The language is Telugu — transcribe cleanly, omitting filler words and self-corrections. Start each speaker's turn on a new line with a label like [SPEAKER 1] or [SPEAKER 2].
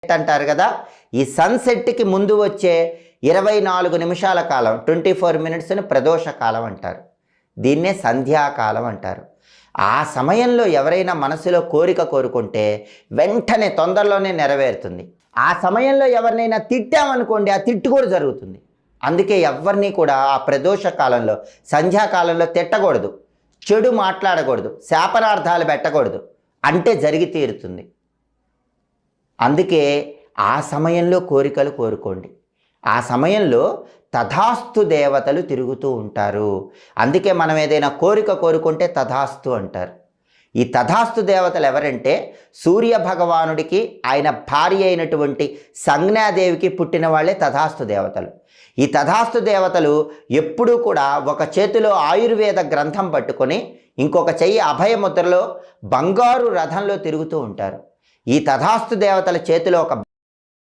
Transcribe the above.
[SPEAKER 1] అంటారు కదా, ఈ సన్సెట్కి ముందు వచ్చే 24 నిమిషాల కాలం 24 మినిట్స్ని ప్రదోష కాలం అంటారు. దీన్నే సంధ్యాకాలం అంటారు. ఆ సమయంలో ఎవరైనా మనసులో కోరిక కోరుకుంటే వెంటనే తొందరలోనే నెరవేరుతుంది. ఆ సమయంలో ఎవరినైనా తిట్టామనుకోండి, ఆ తిట్టు కూడా జరుగుతుంది. అందుకే ఎవరిని కూడా ఆ ప్రదోష కాలంలో సంధ్యాకాలంలో తిట్టకూడదు, చెడు మాట్లాడకూడదు, శాపనార్థాలు పెట్టకూడదు, అంటే జరిగి తీరుతుంది. అందుకే ఆ సమయంలో కోరికలు కోరుకోండి. ఆ సమయంలో తథాస్తు దేవతలు తిరుగుతూ ఉంటారు. అందుకే మనం ఏదైనా కోరిక కోరుకుంటే తథాస్తు అంటారు. ఈ తథాస్తు దేవతలు ఎవరంటే సూర్య భగవానుడికి ఆయన భార్య అయినటువంటి సంజ్ఞాదేవికి పుట్టిన వాళ్ళే తథాస్తు దేవతలు. ఈ తథాస్తు దేవతలు ఎప్పుడూ కూడా ఒక చేతిలో ఆయుర్వేద గ్రంథం పట్టుకొని ఇంకొక చెయ్యి అభయముద్రలో బంగారు రథంలో తిరుగుతూ ఉంటారు. ఈ తథాస్తు దేవతల చేతిలో ఒక